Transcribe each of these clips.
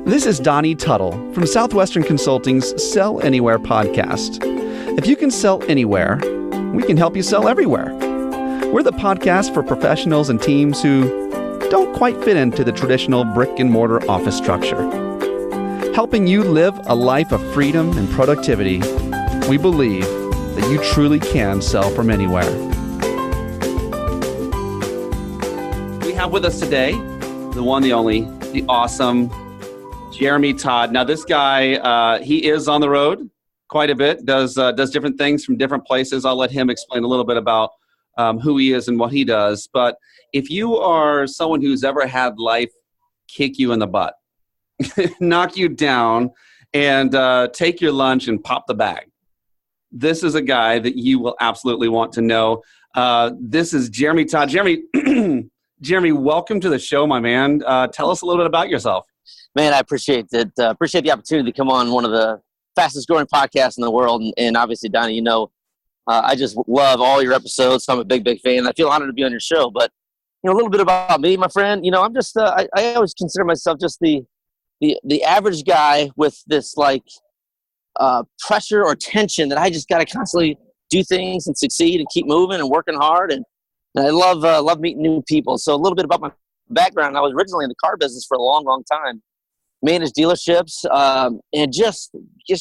This is Donnie Tuttle from Southwestern Consulting's Sell Anywhere podcast. If you can sell anywhere, we can help you sell everywhere. We're the podcast for professionals and teams who don't quite fit into the traditional brick and mortar office structure. Helping you live a life of freedom and productivity, we believe that you truly can sell from anywhere. We have with us today the one, the only, the awesome Jeremy Todd. Now, this guy, he is on the road quite a bit, does different things from different places. I'll let him explain a little bit about who he is and what he does. But if you are someone who's ever had life kick you in the butt, knock you down, and take your lunch and pop the bag, this is a guy that you will absolutely want to know. This is Jeremy Todd. Jeremy, welcome to the show, my man. Tell us a little bit about yourself. Man, I appreciate it. Appreciate the opportunity to come on one of the fastest growing podcasts in the world. And obviously, Donnie, you know, I just love all your episodes. So I'm a big fan. I feel honored to be on your show. But, you know, a little bit about me, my friend. You know, I'm just, I always consider myself just the average guy with this pressure or tension that I just got to constantly do things and succeed and keep moving and working hard. And I love meeting new people. So a little bit about my background. I was originally in the car business for a long time, managed dealerships, and just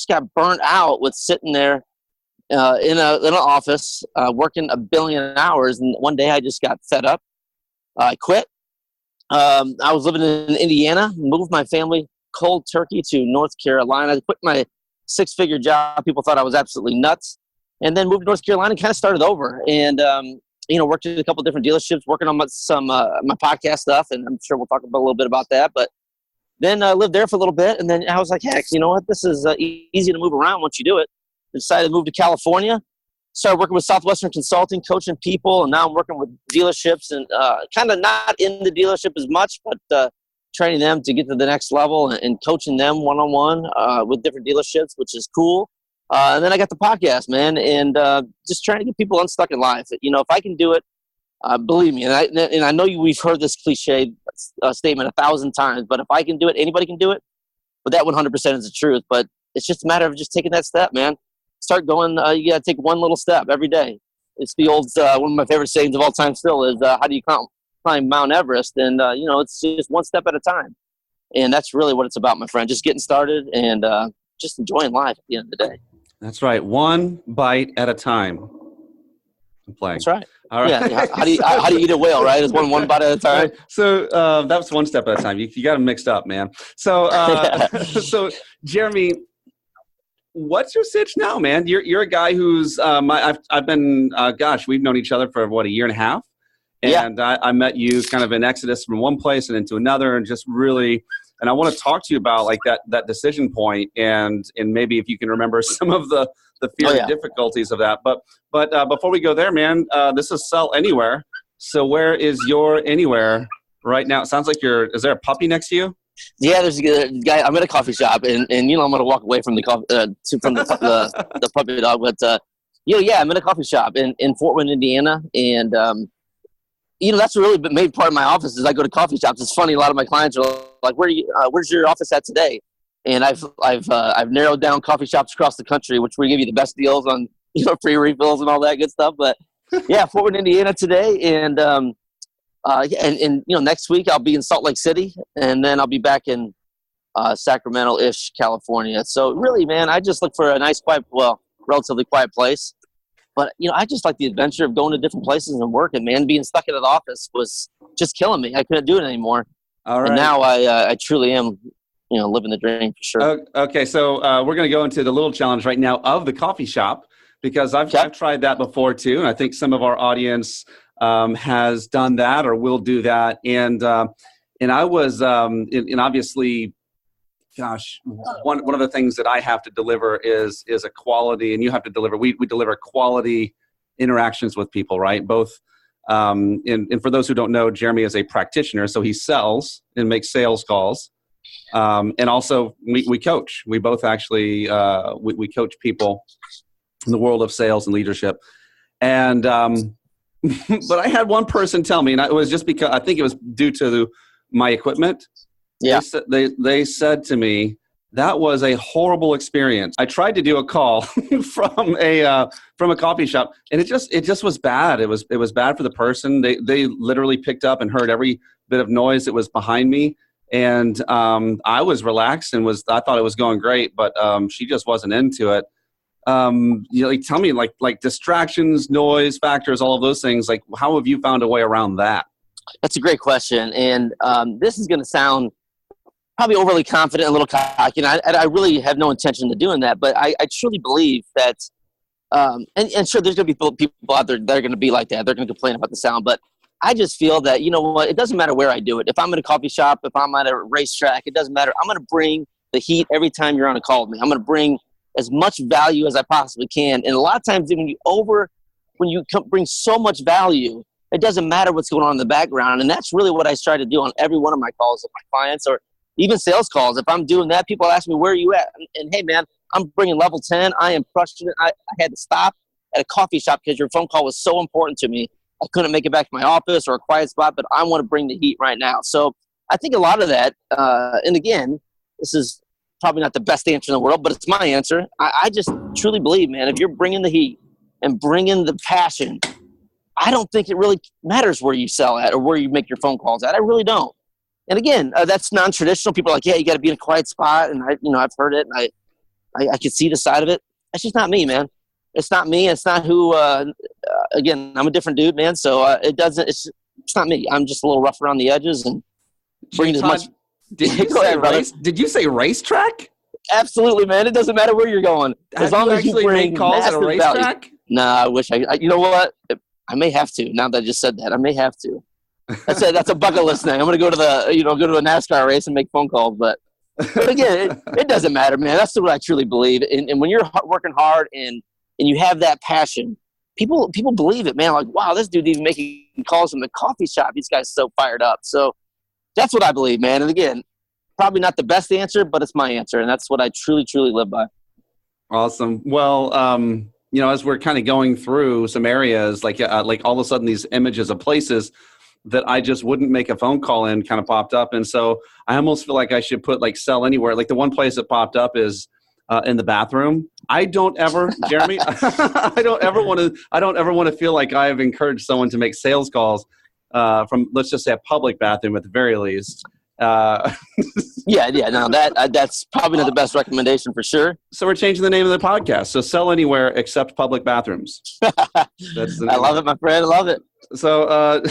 got burnt out with sitting there in an office working a billion hours. And one day I just got fed up. I quit. I was living in Indiana, moved my family cold turkey to North Carolina. I quit my 6-figure job. People thought I was absolutely nuts. And then moved to North Carolina and kind of started over. And you know, worked at a couple of different dealerships, working on some my podcast stuff, and I'm sure we'll talk about a little bit about that. But then I lived there for a little bit, and then I was like, heck, you know what? This is easy to move around once you do it. I decided to move to California, started working with Southwestern Consulting, coaching people, and now I'm working with dealerships and kind of not in the dealership as much, but training them to get to the next level and coaching them one-on-one with different dealerships, which is cool. And then I got the podcast, man, and just trying to get people unstuck in life. You know, if I can do it, believe me, and I know we've heard this cliche statement 1,000 times, but if I can do it, anybody can do it. But that 100% is the truth. But it's just a matter of just taking that step, man. Start going. You got to take one little step every day. It's the old, one of my favorite sayings of all time still is, how do you climb Mount Everest? And, you know, it's just one step at a time. And that's really what it's about, my friend. Just getting started and just enjoying life at the end of the day. That's right. One bite at a time. I'm playing. That's right. All right. Yeah. How do you eat a whale, right? It's one bite at a time. So that's one step at a time. You got them mixed up, man. So so Jeremy, what's your sitch now, man? You're a guy who's I've been we've known each other for a year and a half, and yeah. I met you kind of in Exodus from one place and into another, and just really. And I want to talk to you about like that decision point, and maybe if you can remember some of the fear and difficulties of that. But before we go there, man, this is Sell Anywhere. So where is your anywhere right now? It sounds like is there a puppy next to you? Yeah, there's a guy. I'm at a coffee shop, and you know I'm going to walk away from the puppy dog. But I'm in a coffee shop in Fort Wayne, Indiana, and you know, that's really made part of my office is I go to coffee shops. It's funny. A lot of my clients are like, where's your office at today? And I've narrowed down coffee shops across the country, which we give you the best deals on, you know, free refills and all that good stuff. But yeah, Fort Wayne, Indiana today. And you know, next week I'll be in Salt Lake City, and then I'll be back in Sacramento-ish, California. So really, man, I just look for a nice, relatively quiet place. But, you know, I just like the adventure of going to different places and working, man. Being stuck in an office was just killing me. I couldn't do it anymore. All right. And now I truly am, you know, living the dream for sure. Okay, so we're going to go into the little challenge right now of the coffee shop, because I've tried that before too. And I think some of our audience has done that or will do that. And I was, and obviously, gosh, one of the things that I have to deliver is a quality, and you have to deliver. We deliver quality interactions with people, right? Both, and for those who don't know, Jeremy is a practitioner, so he sells and makes sales calls, and also we coach. We both actually we coach people in the world of sales and leadership, and but I had one person tell me, and it was just because I think it was due to my equipment. Yeah. They said to me, that was a horrible experience. I tried to do a call from a coffee shop, and it just was bad. It was bad for the person. They literally picked up and heard every bit of noise that was behind me, and I was relaxed and I thought it was going great, but she just wasn't into it. Tell me, like distractions, noise factors, all of those things. Like, how have you found a way around that? That's a great question, and this is going to sound probably overly confident, a little cocky, and I really have no intention of doing that. But I truly believe that, and sure, there's going to be people out there that are going to be like that. They're going to complain about the sound, but I just feel that, you know what, it doesn't matter where I do it. If I'm in a coffee shop, if I'm at a racetrack, it doesn't matter. I'm going to bring the heat every time you're on a call with me. I'm going to bring as much value as I possibly can. And a lot of times when you bring so much value, it doesn't matter what's going on in the background. And that's really what I try to do on every one of my calls with my clients, or even sales calls. If I'm doing that, people ask me, where are you at? And hey, man, I'm bringing level 10. I am crushing it. I had to stop at a coffee shop because your phone call was so important to me. I couldn't make it back to my office or a quiet spot, but I want to bring the heat right now. So I think a lot of that, and again, this is probably not the best answer in the world, but it's my answer. I just truly believe, man, if you're bringing the heat and bringing the passion, I don't think it really matters where you sell at or where you make your phone calls at. I really don't. And again, that's non-traditional. People are like, yeah, you got to be in a quiet spot. And I've heard it, and I can see the side of it. That's just not me, man. It's not me. It's not who, again, I'm a different dude, man. So it's not me. I'm just a little rough around the edges and bring as much. Did you say racetrack? Absolutely, man. It doesn't matter where you're going. As long as you bring calls at a racetrack? Value. Nah, I wish you know what? I may have to. Now that I just said that, I may have to. That's a bucket list thing. I'm going to go to a NASCAR race and make phone calls. But again, it doesn't matter, man. That's what I truly believe. And when you're working hard and you have that passion, people believe it, man. Like, wow, this dude even making calls from the coffee shop. These guys are so fired up. So that's what I believe, man. And again, probably not the best answer, but it's my answer. And that's what I truly, truly live by. Awesome. Well, as we're kind of going through some areas, like all of a sudden these images of places that I just wouldn't make a phone call in kind of popped up. And so I almost feel like I should put like sell anywhere. Like the one place that popped up is in the bathroom. I don't ever, Jeremy, I don't ever want to feel like I have encouraged someone to make sales calls from, let's just say, a public bathroom at the very least. No, that's probably not the best recommendation for sure. So we're changing the name of the podcast. So sell anywhere except public bathrooms. That's the name. I love it, my friend. I love it. So,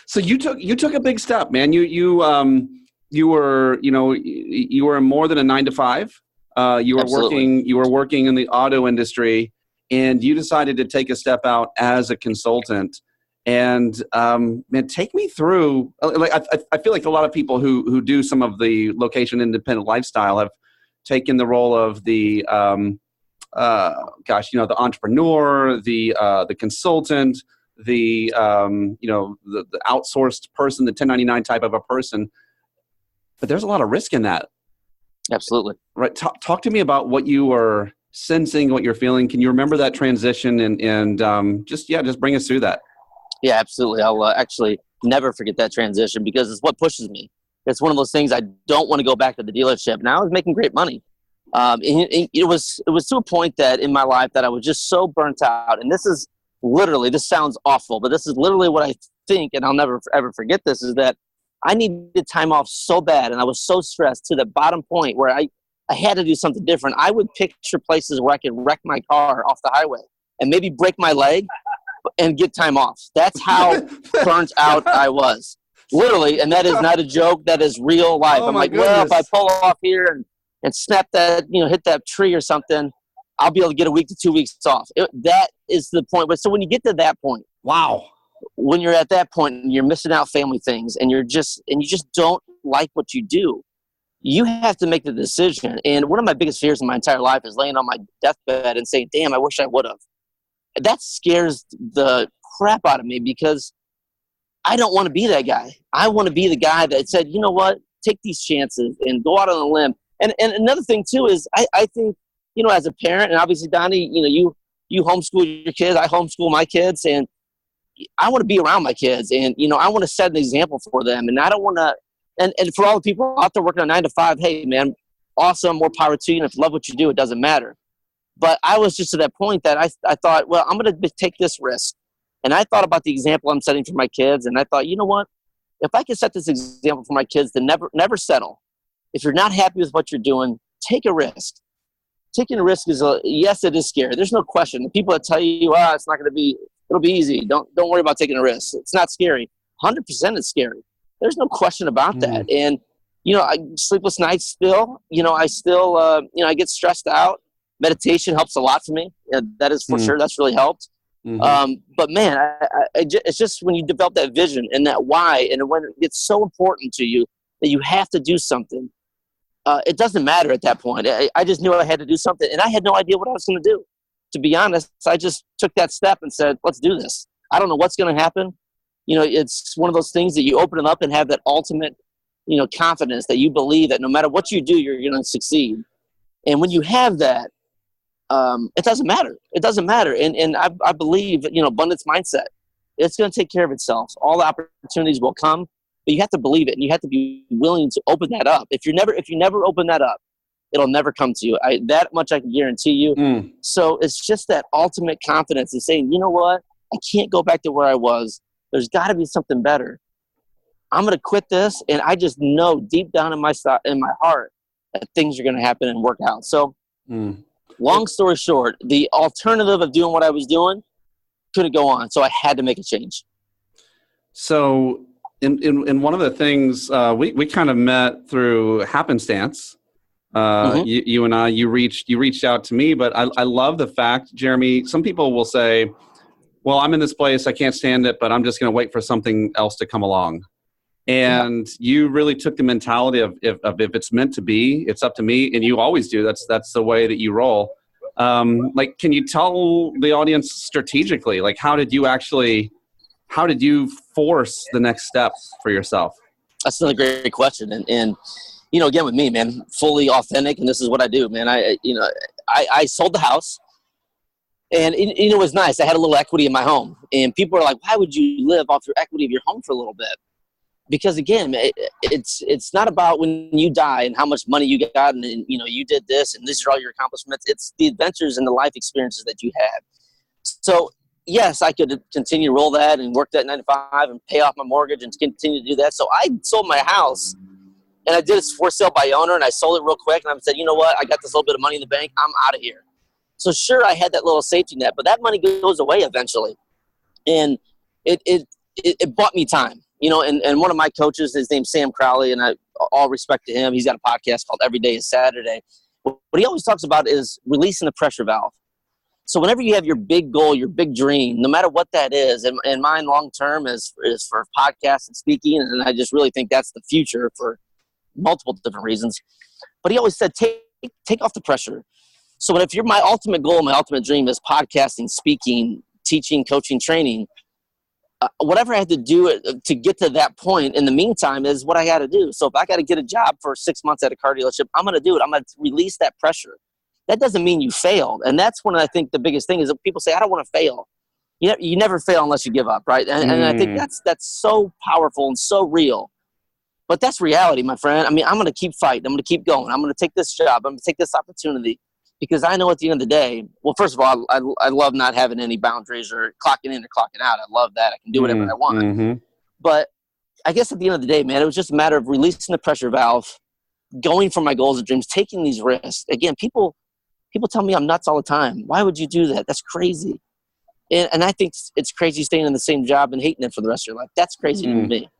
so you took a big step, man. You were more than a 9-to-5. You were Absolutely. working in the auto industry, and you decided to take a step out as a consultant. And man, take me through. Like I feel like a lot of people who do some of the location independent lifestyle have taken the role of the the entrepreneur, the consultant, the outsourced person, the 1099 type of a person. But there's a lot of risk in that. Absolutely. Right. Talk to me about what you were sensing, what you're feeling. Can you remember that transition and just bring us through that? Yeah, absolutely. I'll actually never forget that transition because it's what pushes me. It's one of those things I don't want to go back to the dealership. Now I was making great money. It was to a point that in my life that I was just so burnt out. And this sounds awful, but this is literally what I think, and I'll never ever forget this, is that I needed time off so bad. And I was so stressed to the bottom point where I had to do something different. I would picture places where I could wreck my car off the highway and maybe break my leg and get time off. That's how burnt out I was, literally. And that is not a joke. That is real life. I'm like, goodness. Well, if I pull off here and snap that, hit that tree or something, I'll be able to get a week to 2 weeks off. That is the point. But so when you get to that point, wow, when you're at that point and you're missing out family things and you just don't like what you do, you have to make the decision. And one of my biggest fears in my entire life is laying on my deathbed and saying, damn, I wish I would have. That scares the crap out of me because I don't want to be that guy. I want to be the guy that said, you know what, take these chances and go out on a limb. And another thing too is I think, as a parent, and obviously Donnie, you homeschool your kids, I homeschool my kids, and I want to be around my kids, and I want to set an example for them, and I don't want to And for all the people out there working on 9 to 5, hey, man, awesome, more power to you. And if you love what you do, it doesn't matter. But I was just to that point that I thought, well, I'm going to take this risk. And I thought about the example I'm setting for my kids. And I thought, you know what? If I can set this example for my kids to never settle. If you're not happy with what you're doing, take a risk. Taking a risk is, yes, it is scary. There's no question. The people that tell you, it's not going to be, it'll be easy. Don't worry about taking a risk. It's not scary. 100% it's scary. There's no question about that. And, I sleepless nights still, I still, I get stressed out. Meditation helps a lot for me. That is for sure. That's really helped. But man, it's just when you develop that vision and that why, and when it's so important to you that you have to do something, it doesn't matter at that point. I just knew I had to do something, and I had no idea what I was going to do. To be honest, I just took that step and said, let's do this. I don't know what's going to happen. It's one of those things that you open it up and have that ultimate, confidence that you believe that no matter what you do, you're going to succeed. And when you have that, it doesn't matter. It doesn't matter. And I believe, abundance mindset, it's going to take care of itself. All the opportunities will come, but you have to believe it, and you have to be willing to open that up. If you never open that up, it'll never come to you. That much I can guarantee you. So it's just that ultimate confidence in saying, you know what? I can't go back to where I was. There's got to be something better. I'm going to quit this, and I just know deep down in my heart that things are going to happen and work out. So long story short, the alternative of doing what I was doing couldn't go on. So I had to make a change. So in one of the things, we kind of met through happenstance. You and I, you reached out to me, but I love the fact, Jeremy, some people will say, well, I'm in this place, I can't stand it, but I'm just going to wait for something else to come along. And you really took the mentality of if it's meant to be, it's up to me. And you always do. That's the way that you roll. Can you tell the audience strategically, how did you force the next step for yourself? That's another great question. And again, with me, man, fully authentic. And this is what I do, man. I sold the house, and it was nice. I had a little equity in my home, and people are like, why would you live off your equity of your home for a little bit? Because again, it's not about when you die and how much money you got and you did this and these are all your accomplishments. It's the adventures and the life experiences that you had. So yes, I could continue to roll that and work that 9 to 5 and pay off my mortgage and continue to do that. So I sold my house, and I did it for sale by owner, and I sold it real quick, and I said, you know what? I got this little bit of money in the bank. I'm out of here. So sure, I had that little safety net, but that money goes away eventually. And it bought me time. And one of my coaches, his name's Sam Crowley, and all respect to him. He's got a podcast called Every Day is Saturday. What he always talks about is releasing the pressure valve. So whenever you have your big goal, your big dream, no matter what that is, and mine long-term is for podcasts and speaking, and I just really think that's the future for multiple different reasons. But he always said, take off the pressure. So if my ultimate goal, my ultimate dream is podcasting, speaking, teaching, coaching, training, whatever I had to do to get to that point in the meantime is what I got to do. So if I got to get a job for 6 months at a car dealership, I'm going to do it. I'm going to release that pressure. That doesn't mean you failed. And that's when I think the biggest thing is that people say, I don't want to fail. You never fail unless you give up, right? And I think that's so powerful and so real. But that's reality, my friend. I mean, I'm going to keep fighting. I'm going to keep going. I'm going to take this job. I'm going to take this opportunity. Because I know at the end of the day, well, first of all, I love not having any boundaries or clocking in or clocking out. I love that. I can do whatever I want. But I guess at the end of the day, man, it was just a matter of releasing the pressure valve, going for my goals and dreams, taking these risks. Again, people tell me I'm nuts all the time. Why would you do that? That's crazy. And I think it's crazy staying in the same job and hating it for the rest of your life. That's crazy to me.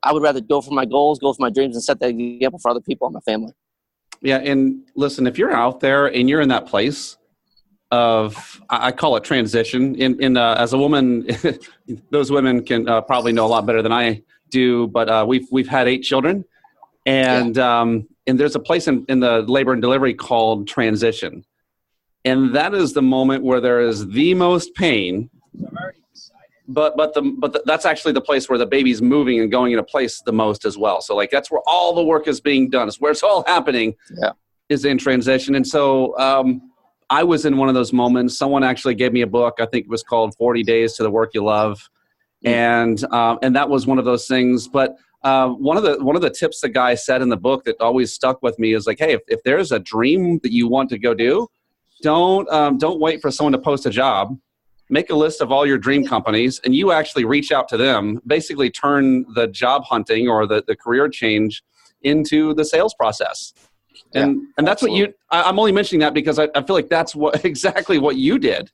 I would rather go for my goals, go for my dreams, and set that example for other people and my family. Yeah, and listen, if you're out there and you're in that place of, I call it transition. As a woman, those women can probably know a lot better than I do. But we've had 8 children, and there's a place in the labor and delivery called transition, and that is the moment where there is the most pain. But that's actually the place where the baby's moving and going into place the most as well. So that's where all the work is being done. It's where it's all happening is in transition. And so I was in one of those moments. Someone actually gave me a book. I think it was called 40 Days to the Work You Love. And that was one of those things. But one of the tips the guy said in the book that always stuck with me is like, hey, if there's a dream that you want to go do, don't wait for someone to post a job. Make a list of all your dream companies, and you actually reach out to them. Basically, turn the job hunting or the career change into the sales process. And that's absolutely what I'm only mentioning that because I feel like that's exactly what you did.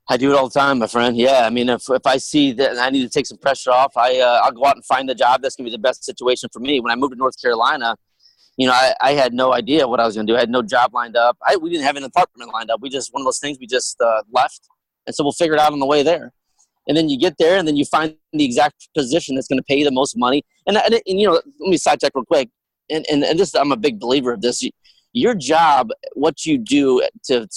I do it all the time, my friend. Yeah, I mean, if I see that I need to take some pressure off, I'll go out and find the job that's going to be the best situation for me. When I moved to North Carolina, I had no idea what I was going to do. I had no job lined up. We didn't have an apartment lined up. One of those things we just left. And so we'll figure it out on the way there. And then you get there, and then you find the exact position that's going to pay you the most money. And let me sidetrack real quick. And this, I'm a big believer of this. Your job, what you do to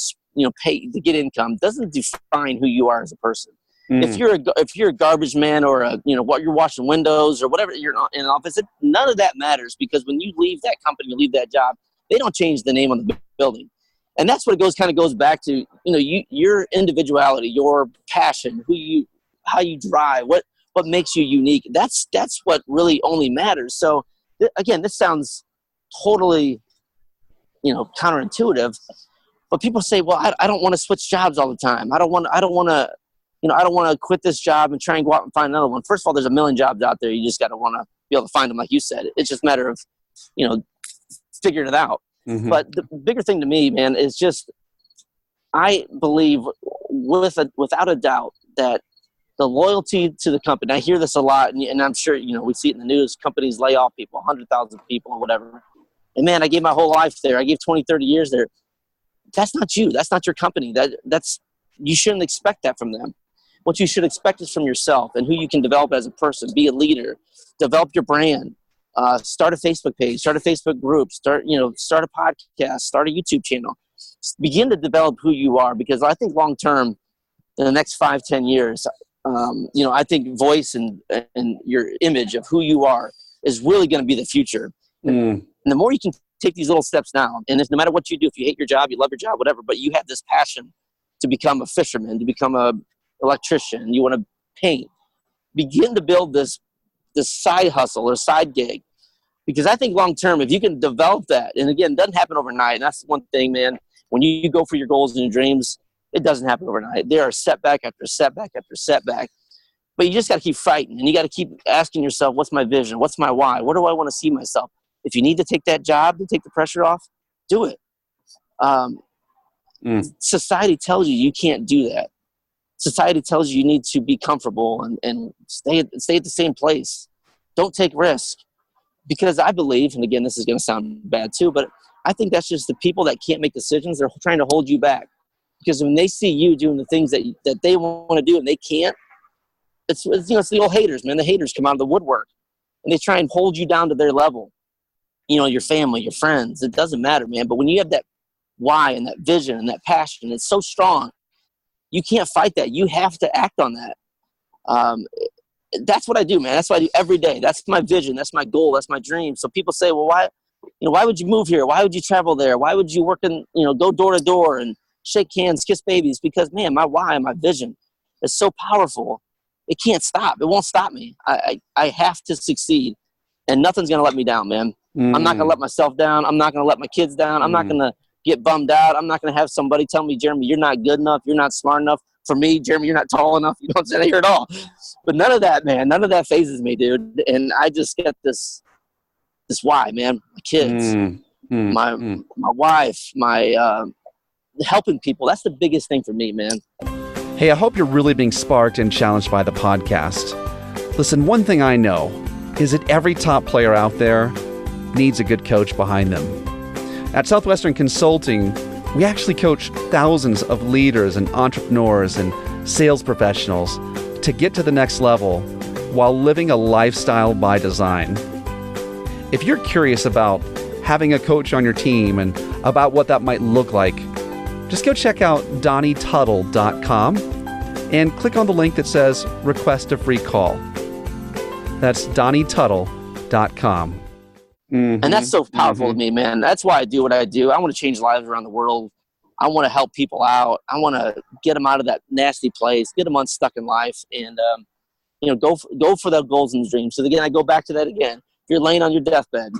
pay to get income, doesn't define who you are as a person. If you're a garbage man or what you're washing windows or whatever, you're in an office, none of that matters, because when you leave that company, you leave that job, they don't change the name on the building. And that's what it goes back to, your individuality, your passion, how you drive, what makes you unique. That's what really only matters. So again, this sounds totally, counterintuitive, but people say, well, I don't want to switch jobs all the time. I don't want to quit this job and try and go out and find another one. First of all, there's a million jobs out there. You just got to want to be able to find them, like you said. It's just a matter of, figuring it out. Mm-hmm. But the bigger thing to me, man, is just I believe without a doubt that the loyalty to the company. I hear this a lot, and I'm sure we see it in the news. Companies lay off people, 100,000 people or whatever. And man, I gave my whole life there. I gave 20, 30 years there. That's not you. That's not your company. That's you shouldn't expect that from them. What you should expect is from yourself and who you can develop as a person. Be a leader. Develop your brand. Start a Facebook page, start a Facebook group, start a podcast, start a YouTube channel. Begin to develop who you are, because I think long term, in the next 5-10 years, I think voice and your image of who you are is really going to be the future. And the more you can take these little steps now, and no matter what you do, if you hate your job, you love your job, whatever, but you have this passion to become a fisherman, to become a electrician, you want to paint, begin to build this side hustle or side gig. Because I think long term, if you can develop that, and again, it doesn't happen overnight. And that's one thing, man. When you go for your goals and your dreams, it doesn't happen overnight. There are setback after setback after setback. But you just got to keep fighting, and you got to keep asking yourself, what's my vision? What's my why? Where do I want to see myself? If you need to take that job to take the pressure off, do it. Society tells you can't do that. Society tells you need to be comfortable and stay at the same place. Don't take risk. Because I believe, and again, this is going to sound bad too, but I think that's just the people that can't make decisions. They're trying to hold you back. Because when they see you doing the things that they want to do and they can't, it's the old haters, man. The haters come out of the woodwork, and they try and hold you down to their level. Your family, your friends, it doesn't matter, man. But when you have that why and that vision and that passion, it's so strong, you can't fight that. You have to act on that. That's what I do, man. That's what I do every day. That's my vision. That's my goal. That's my dream. So people say, well, why would you move here? Why would you travel there? Why would you work go door to door and shake hands, kiss babies? Because, man, my why and my vision is so powerful. It can't stop. It won't stop me. I have to succeed, and nothing's going to let me down, man. I'm not going to let myself down. I'm not going to let my kids down. I'm not going to get bummed out. I'm not going to have somebody tell me, Jeremy, you're not good enough. You're not smart enough. For me, Jeremy, you're not tall enough. You know what I'm saying? I hear it all. But none of that, man. None of that phases me, dude. And I just get this why, man. My kids, my wife, my helping people. That's the biggest thing for me, man. Hey, I hope you're really being sparked and challenged by the podcast. Listen, one thing I know is that every top player out there needs a good coach behind them. At Southwestern Consulting, we actually coach thousands of leaders and entrepreneurs and sales professionals to get to the next level while living a lifestyle by design. If you're curious about having a coach on your team and about what that might look like, just go check out DonnieTuttle.com and click on the link that says request a free call. That's DonnieTuttle.com. And that's so powerful to me, man. That's why I do what I do. I want to change lives around the world. I want to help people out. I want to get them out of that nasty place, get them unstuck in life. And, go for the goals and dreams. So again, I go back to that again. If you're laying on your deathbed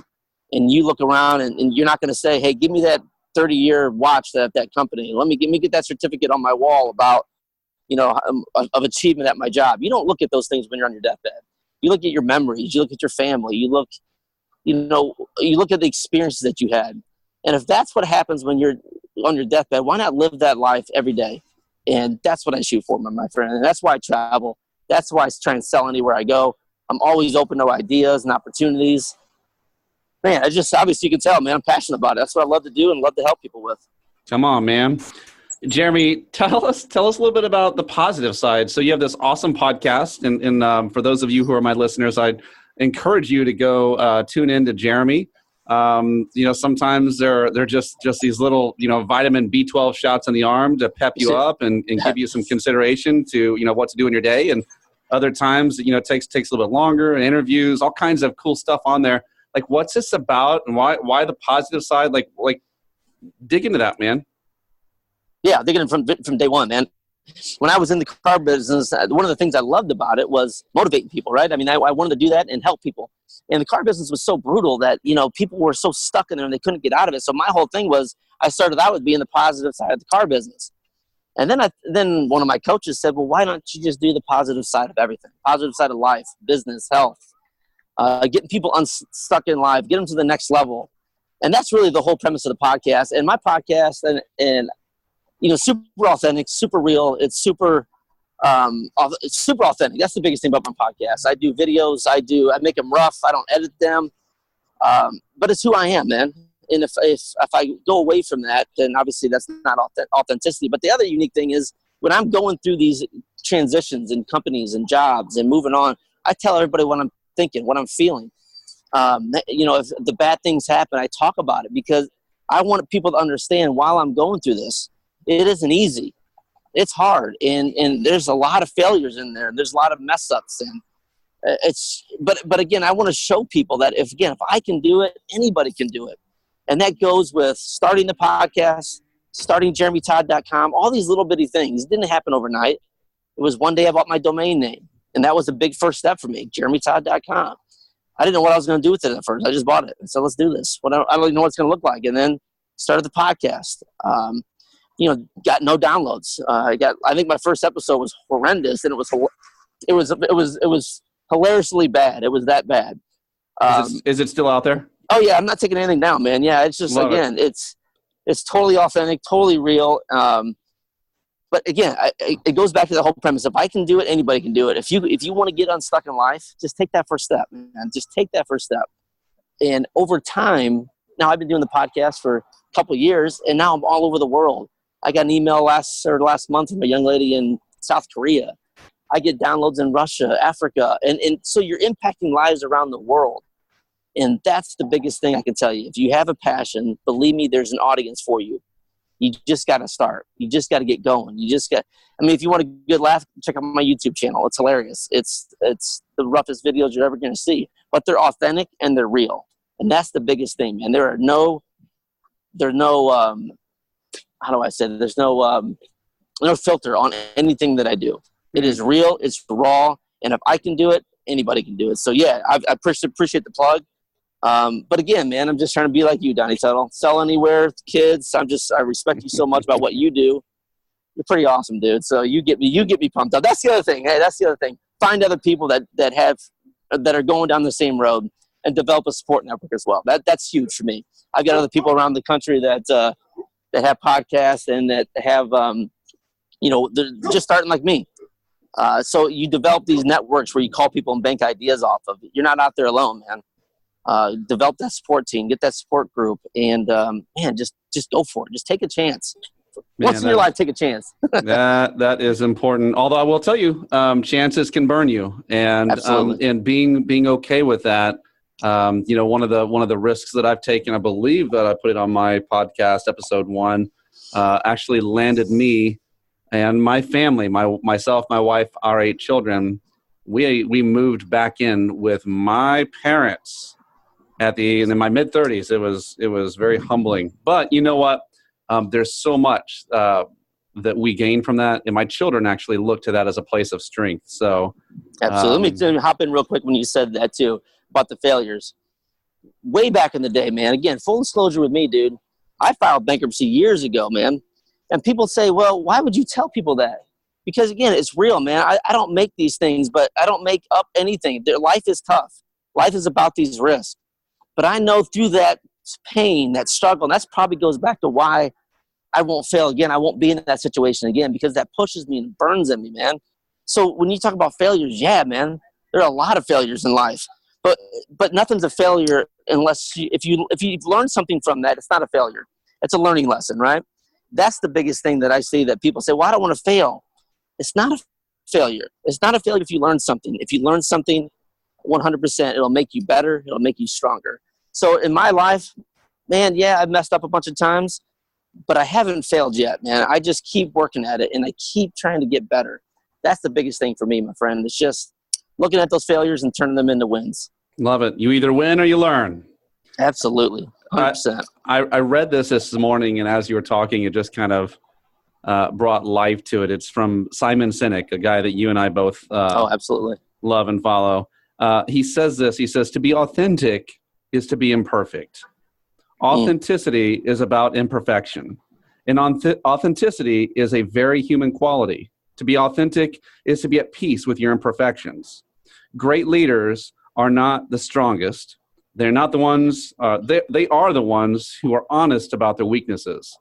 and you look around and you're not going to say, hey, give me that 30-year watch that company. Let me get that certificate on my wall about, of achievement at my job. You don't look at those things when you're on your deathbed. You look at your memories. You look at your family. You look at the experiences that you had. And if that's what happens when you're on your deathbed, why not live that life every day? And that's what I shoot for, my friend. And that's why I travel. That's why I try and sell anywhere I go. I'm always open to ideas and opportunities. Man, obviously you can tell, man, I'm passionate about it. That's what I love to do and love to help people with. Come on, man. Jeremy, tell us a little bit about the positive side. So you have this awesome podcast, and for those of you who are my listeners, I'd encourage you to go tune in to Jeremy. Sometimes they're just these little, vitamin B12 shots in the arm to pep you up and give you some consideration to, what to do in your day. And other times, it takes a little bit longer, and interviews, all kinds of cool stuff on there. Like, what's this about, and why the positive side? Like dig into that, man. Yeah, digging from day one, man. When I was in the car business, one of the things I loved about it was motivating people, right? I mean, I wanted to do that and help people. And the car business was so brutal that, people were so stuck in there and they couldn't get out of it. So my whole thing was, I started out with being the positive side of the car business. And then one of my coaches said, well, why don't you just do the positive side of everything? Positive side of life, business, health, getting people unstuck in life, get them to the next level. And that's really the whole premise of the podcast. And my podcast, and super authentic, super real. It's super authentic. That's the biggest thing about my podcast. I do videos. I make them rough. I don't edit them. But it's who I am, man. And if I go away from that, then obviously that's not authenticity. But the other unique thing is when I'm going through these transitions in companies and jobs and moving on, I tell everybody what I'm thinking, what I'm feeling. If the bad things happen, I talk about it because I want people to understand while I'm going through this, it isn't easy. It's hard. And there's a lot of failures in there. There's a lot of mess ups. And but again, I want to show people that if I can do it, anybody can do it. And that goes with starting the podcast, starting jeremytodd.com, all these little bitty things. It didn't happen overnight. It was one day I bought my domain name. And that was a big first step for me, jeremytodd.com. I didn't know what I was going to do with it at first. I just bought it. And so let's do this. I don't even know what it's going to look like. And then started the podcast. Got no downloads. I think my first episode was horrendous, and it was hilariously bad. It was that bad. Is it still out there? Oh yeah, I'm not taking anything down, man. Yeah, it's just it's totally authentic, totally real. But again, it goes back to the whole premise. If I can do it, anybody can do it. If you want to get unstuck in life, just take that first step, man. Just take that first step. And over time, now I've been doing the podcast for a couple of years, and now I'm all over the world. I got an email last month from a young lady in South Korea. I get downloads in Russia, Africa. And so you're impacting lives around the world. And that's the biggest thing I can tell you. If you have a passion, believe me, there's an audience for you. You just got to start. You just got to get going. If you want a good laugh, check out my YouTube channel. It's hilarious. It's the roughest videos you're ever going to see. But they're authentic and they're real. And that's the biggest thing, man. There's no filter on anything that I do. It is real, it's raw, and if I can do it, anybody can do it. So yeah, I appreciate the plug. But again, man, I'm just trying to be like you, Donnie Tuttle. Sell anywhere, kids. I respect you so much about what you do. You're pretty awesome, dude. So you get me pumped up. That's the other thing. Hey, that's the other thing. Find other people that are going down the same road and develop a support network as well. That's huge for me. I've got other people around the country that have podcasts and that have, they're just starting like me. So you develop these networks where you call people and bank ideas off of. You're not out there alone, man. Develop that support team, get that support group, and just go for it. Just take a chance. Once in your life, take a chance. that is important. Although I will tell you, chances can burn you, and being okay with that. One of the risks that I've taken, I believe that I put it on my podcast, episode 1, actually landed me and my family, myself, my wife, our 8 children. We moved back in with my parents in my mid-30s. It was very humbling. But you know what? There's so much that we gain from that. And my children actually look to that as a place of strength. So absolutely. Let me hop in real quick when you said that too, about the failures. Way back in the day, man, again, full disclosure with me, dude, I filed bankruptcy years ago, man. And people say, well, why would you tell people that? Because again, it's real, man. I don't make these things, but I don't make up anything. Their life is tough. Life is about these risks. But I know through that pain, that struggle, and that probably goes back to why I won't fail again. I won't be in that situation again, because that pushes me and burns at me, man. So when you talk about failures, yeah, man, there are a lot of failures in life. But nothing's a failure unless if you've learned something from that, it's not a failure. It's a learning lesson, right? That's the biggest thing that I see that people say, well, I don't want to fail. It's not a failure. It's not a failure if you learn something. If you learn something 100%, it'll make you better. It'll make you stronger. So in my life, man, yeah, I've messed up a bunch of times, but I haven't failed yet, man. I just keep working at it, and I keep trying to get better. That's the biggest thing for me, my friend. It's just looking at those failures and turning them into wins. Love it. You either win or you learn. Absolutely. 100%. I read this morning, and as you were talking, it just kind of brought life to it. It's from Simon Sinek, a guy that you and I both absolutely love and follow. He says this. He says, to be authentic is to be imperfect. Authenticity is about imperfection. And authenticity is a very human quality. To be authentic is to be at peace with your imperfections. Great leaders are not the strongest. They're not the ones, they are the ones who are honest about their weaknesses.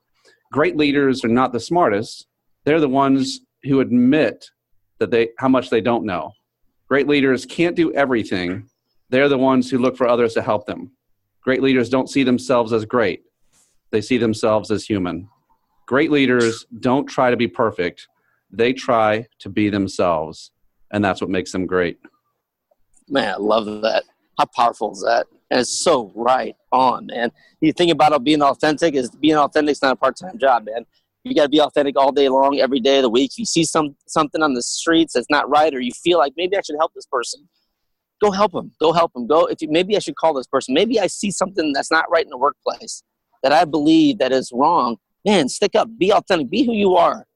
Great leaders are not the smartest. They're the ones who admit that how much they don't know. Great leaders can't do everything. They're the ones who look for others to help them. Great leaders don't see themselves as great. They see themselves as human. Great leaders don't try to be perfect. They try to be themselves. And that's what makes them great. Man, I love that. How powerful is that? And it's so right on, man. You think about it, being authentic is not a part-time job, man. You got to be authentic all day long, every day of the week. If you see something on the streets that's not right, or you feel like maybe I should help this person, go help them. Maybe I should call this person. Maybe I see something that's not right in the workplace that I believe that is wrong. Man, stick up. Be authentic. Be who you are.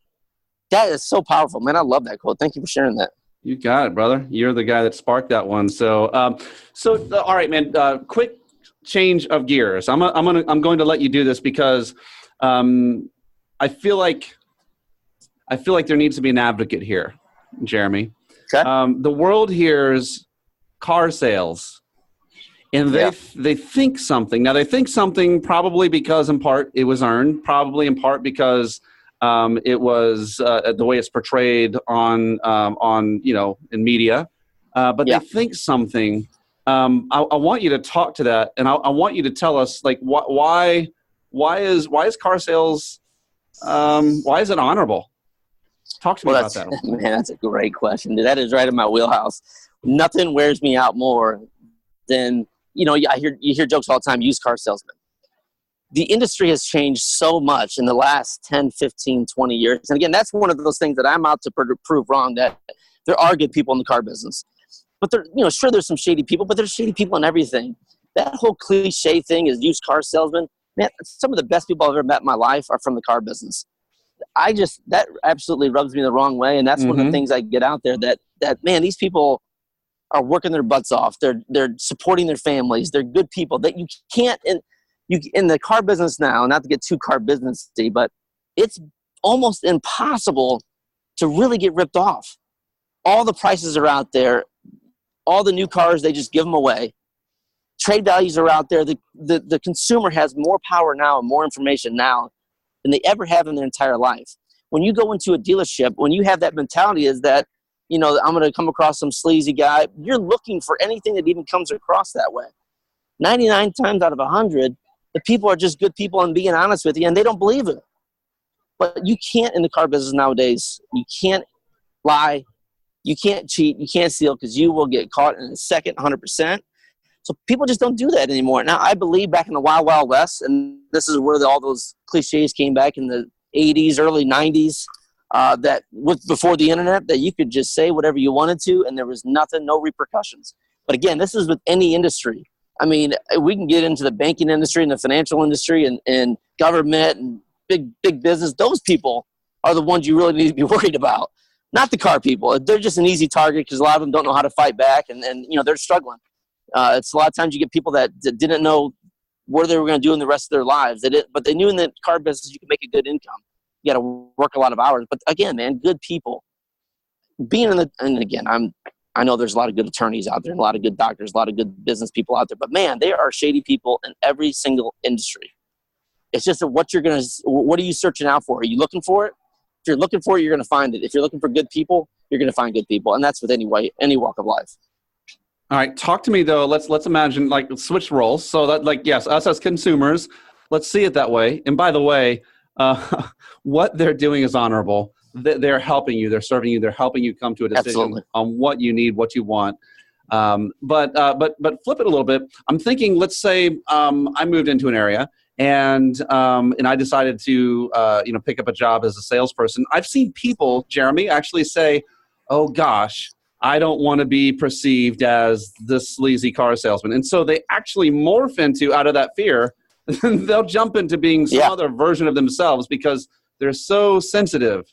That is so powerful, man. I love that quote. Thank you for sharing that. You got it, brother. You're the guy that sparked that one. So, all right, man. Quick change of gears. I'm going to let you do this because I feel like there needs to be an advocate here, Jeremy. Okay. The world hears car sales, and they think something. Now, they think something probably because in part it was earned, probably in part because it was the way it's portrayed on in media. But they think something. I want you to talk to that, and I want you to tell us like why is car sales why is it honorable? Talk to me about that. Man, that's a great question. That is right in my wheelhouse. Nothing wears me out more than you hear jokes all the time. Used car salesmen. The industry has changed so much in the last 10, 15, 20 years. And again, that's one of those things that I'm out to prove wrong, that there are good people in the car business. But sure, there's some shady people, but there's shady people in everything. That whole cliche thing is used car salesman. Man, some of the best people I've ever met in my life are from the car business. That absolutely rubs me the wrong way. And that's one of the things I get out there that man, these people are working their butts off. They're supporting their families. They're good people that you can't, in the car business now, not to get too car businessy, but it's almost impossible to really get ripped off. All the prices are out there. All the new cars, they just give them away. Trade values are out there. The consumer has more power now and more information now than they ever have in their entire life. When you go into a dealership, when you have that mentality is that, I'm going to come across some sleazy guy, you're looking for anything that even comes across that way. 99 times out of 100, the people are just good people and being honest with you, and they don't believe it. But you can't in the car business nowadays. You can't lie. You can't cheat. You can't steal because you will get caught in a second, 100%. So people just don't do that anymore. Now, I believe back in the Wild Wild West, and this is where all those cliches came back in the 80s, early 90s, before the internet, that you could just say whatever you wanted to, and there was nothing, no repercussions. But again, this is with any industry. I mean, we can get into the banking industry and the financial industry and government and big business. Those people, are the ones you really need to be worried about. Not the car people. They're just an easy target because a lot of them don't know how to fight back, and they're struggling. It's a lot of times you get people that didn't know what they were going to do in the rest of their lives. But they knew in the car business you could make a good income. You got to work a lot of hours. But again, man, good people. And again, I know there's a lot of good attorneys out there, and a lot of good doctors, a lot of good business people out there. But man, there are shady people in every single industry. It's just what are you searching out for? Are you looking for it? If you're looking for it, you're going to find it. If you're looking for good people, you're going to find good people. And that's with any walk of life. All right. Talk to me though. Let's imagine switch roles. So that yes, us as consumers, let's see it that way. And by the way, what they're doing is honorable. They're helping you. They're serving you. They're helping you come to a decision Absolutely. on what you need, what you want. But flip it a little bit. I'm thinking, let's say I moved into an area and I decided to pick up a job as a salesperson. I've seen people, Jeremy, actually say, "Oh gosh, I don't want to be perceived as the sleazy car salesman," and so they actually morph into, out of that fear, they'll jump into being some other version of themselves because they're so sensitive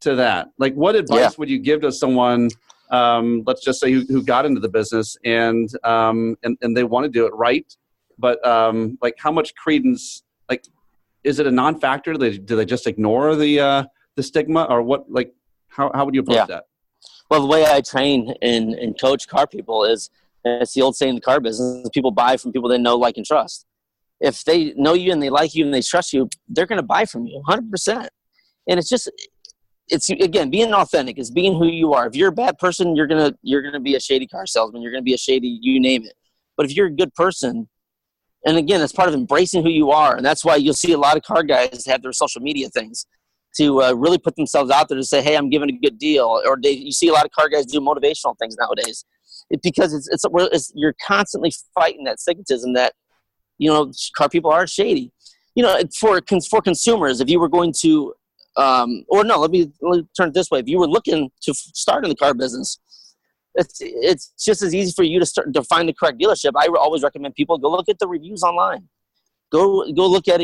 to that. Like, what advice would you give to someone, let's just say who got into the business and they want to do it right, but how much credence, is it a non-factor? Do they just ignore the stigma, or what? How would you approach that? Well, the way I train and coach car people is, it's the old saying in the car business: people buy from people they know, like, and trust. If they know you and they like you and they trust you, they're going to buy from you 100%. And it's again, being authentic is being who you are. If you're a bad person, you're gonna be a shady car salesman. You're gonna be a shady, you name it. But if you're a good person, and again, it's part of embracing who you are, and that's why you'll see a lot of car guys have their social media things to really put themselves out there to say, "Hey, I'm giving a good deal." Or you see a lot of car guys do motivational things nowadays, because you're constantly fighting that stigmatism that car people are shady. For consumers, if you were going to let me turn it this way. If you were looking to start in the car business, it's just as easy for you to find the correct dealership. I always recommend people go look at the reviews online. Go look at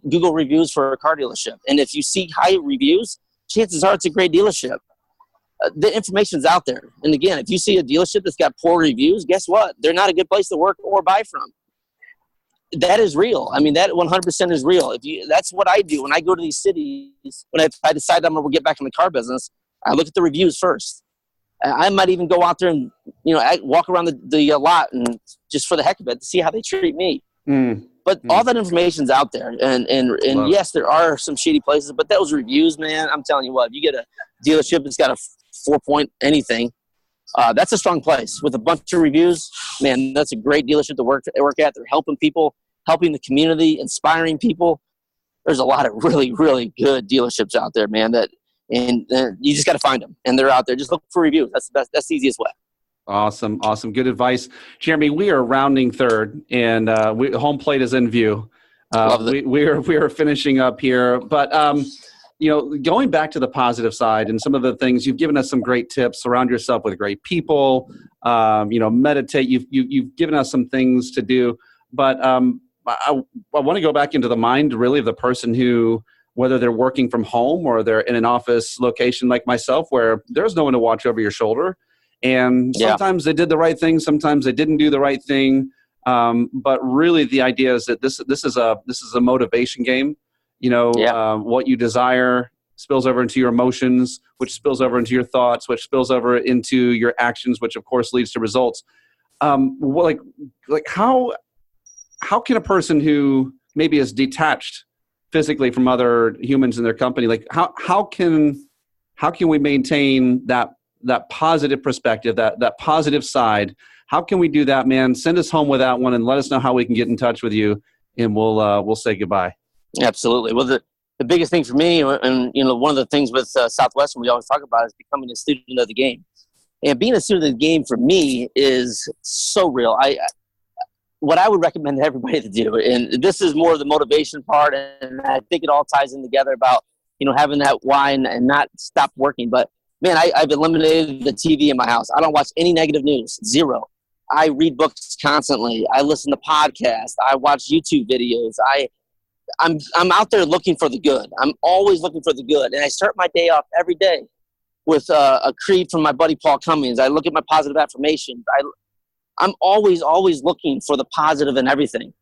Google reviews for a car dealership. And if you see high reviews, chances are it's a great dealership. The information's out there. And again, if you see a dealership that's got poor reviews, guess what? They're not a good place to work or buy from. That is real. I mean, that 100% is real. That's what I do when I go to these cities. When I decide I'm going to get back in the car business, I look at the reviews first. I might even go out there and walk around the lot and just for the heck of it to see how they treat me. But all that information's out there, and yes, there are some shady places, but those reviews, man, I'm telling you what, if you get a dealership that's got a 4 anything, that's a strong place with a bunch of reviews. Man, that's a great dealership to work at. They're helping people, helping the community, inspiring people. There's a lot of really, really good dealerships out there, man, and you just got to find them, and they're out there. Just look for reviews. That's the easiest way. Awesome. Good advice. Jeremy, we are rounding third, and home plate is in view. We are finishing up here, but going back to the positive side and some of the things you've given us some great tips. Surround yourself with great people. Meditate. You've given us some things to do, but I want to go back into the mind really of the person who, whether they're working from home or they're in an office location like myself, where there's no one to watch over your shoulder. And sometimes they did the right thing, sometimes they didn't do the right thing. But really, the idea is that this is a motivation game. What you desire spills over into your emotions, which spills over into your thoughts, which spills over into your actions, which of course leads to results. How can a person who maybe is detached physically from other humans in their company, how can we maintain that positive perspective, that positive side? How can we do that, man? Send us home with that one and let us know how we can get in touch with you, and we'll say goodbye. Absolutely. Well, the biggest thing for me, and one of the things with Southwestern we always talk about, is becoming a student of the game. And being a student of the game for me is so real. What I would recommend to everybody to do, and this is more of the motivation part, and I think it all ties in together about having that why and not stop working. But man, I've eliminated the TV in my house. I don't watch any negative news. Zero. I read books constantly. I listen to podcasts. I watch YouTube videos. I'm out there looking for the good. I'm always looking for the good. And I start my day off every day with a creed from my buddy Paul Cummings. I look at my positive affirmations. I'm always looking for the positive in everything.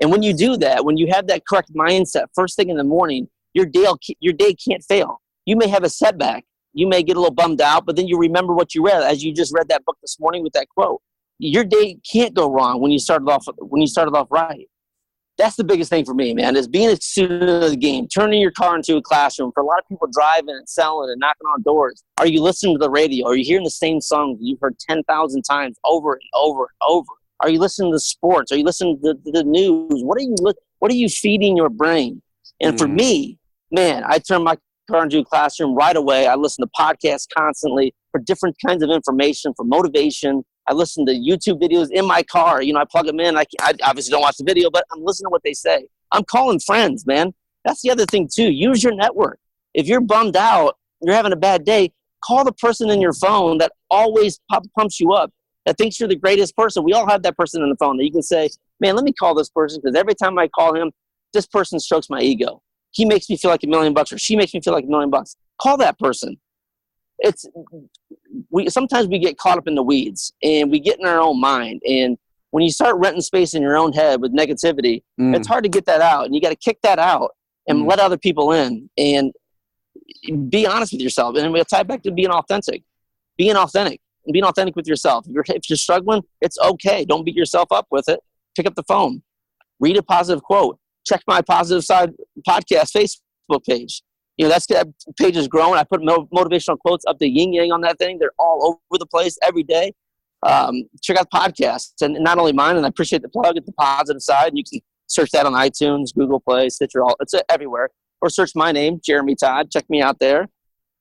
And when you do that, when you have that correct mindset, first thing in the morning, your day can't fail. You may have a setback. You may get a little bummed out, but then you remember what you read, as you just read that book this morning with that quote. Your day can't go wrong when you started off right. That's the biggest thing for me, man, is being a student of the game, turning your car into a classroom. For a lot of people driving and selling and knocking on doors, are you listening to the radio? Are you hearing the same songs you've heard 10,000 times over and over and over? Are you listening to sports? Are you listening to the news? What are you feeding your brain? And for me, man, I turn my car into a classroom right away. I listen to podcasts constantly for different kinds of information, for motivation. I listen to YouTube videos in my car. I plug them in. I obviously don't watch the video, but I'm listening to what they say. I'm calling friends, man. That's the other thing, too. Use your network. If you're bummed out, you're having a bad day, call the person in your phone that always pumps you up, that thinks you're the greatest person. We all have that person on the phone that you can say, man, let me call this person, because every time I call him, this person strokes my ego. He makes me feel like $1 million, or she makes me feel like $1 million. Call that person. Sometimes we get caught up in the weeds and we get in our own mind. And when you start renting space in your own head with negativity, it's hard to get that out. And you got to kick that out and let other people in and be honest with yourself. And we'll tie back to being authentic. Being authentic with yourself. If you're struggling, it's okay. Don't beat yourself up with it. Pick up the phone. Read a positive quote. Check my Positive Side podcast Facebook page. That page is growing. I put motivational quotes up to yin yang on that thing. They're all over the place every day. Check out podcasts, and not only mine, and I appreciate the plug at the Positive Side. You can search that on iTunes, Google Play, Stitcher, it's everywhere. Or search my name, Jeremy Todd. Check me out there.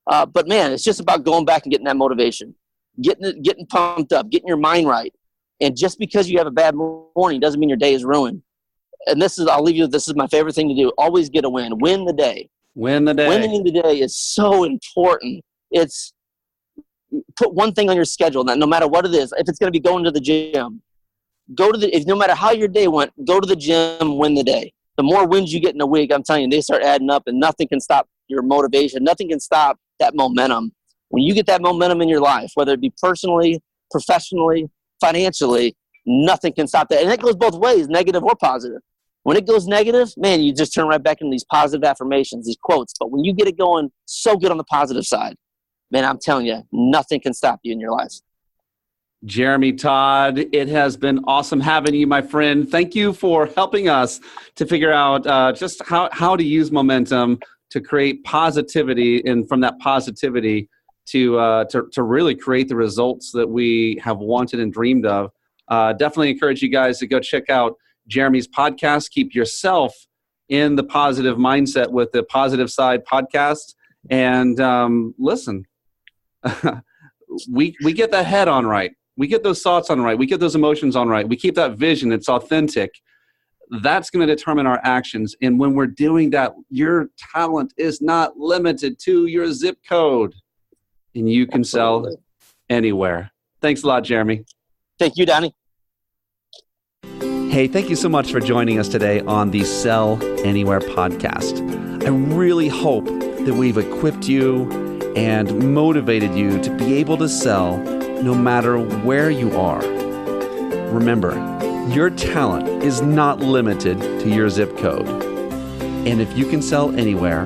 But man, it's just about going back and getting that motivation, getting pumped up, getting your mind right. And just because you have a bad morning doesn't mean your day is ruined. And I'll leave you with this is my favorite thing to do. Always get a win. Win the day. Winning the day is so important. It's put one thing on your schedule, that no matter what it is, if it's going to be going to the gym, no matter how your day went, go to the gym, win the day. The more wins you get in a week, I'm telling you, they start adding up, and nothing can stop your motivation. Nothing can stop that momentum. When you get that momentum in your life, whether it be personally, professionally, financially, nothing can stop that. And it goes both ways, negative or positive. When it goes negative, man, you just turn right back into these positive affirmations, these quotes. But when you get it going so good on the positive side, man, I'm telling you, nothing can stop you in your life. Jeremy Todd, it has been awesome having you, my friend. Thank you for helping us to figure out just how to use momentum to create positivity, and from that positivity to really create the results that we have wanted and dreamed of. Definitely encourage you guys to go check out Jeremy's podcast. Keep yourself in the positive mindset with the Positive Side podcast. And listen, we get that head on right. We get those thoughts on right. We get those emotions on right. We keep that vision. It's authentic. That's going to determine our actions. And when we're doing that, your talent is not limited to your zip code. And you can sell anywhere. Thanks a lot, Jeremy. Thank you, Donnie. Hey, thank you so much for joining us today on the Sell Anywhere podcast. I really hope that we've equipped you and motivated you to be able to sell no matter where you are. Remember, your talent is not limited to your zip code. And if you can sell anywhere,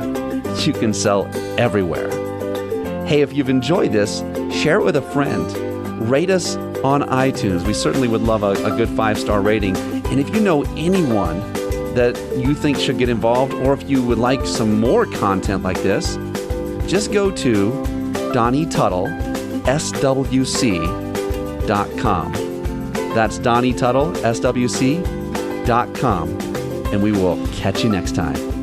you can sell everywhere. Hey, if you've enjoyed this, share it with a friend. Rate us on iTunes. We certainly would love a good 5-star rating. And if you know anyone that you think should get involved, or if you would like some more content like this, just go to DonnieTuttleSWC.com. That's DonnieTuttleSWC.com. And we will catch you next time.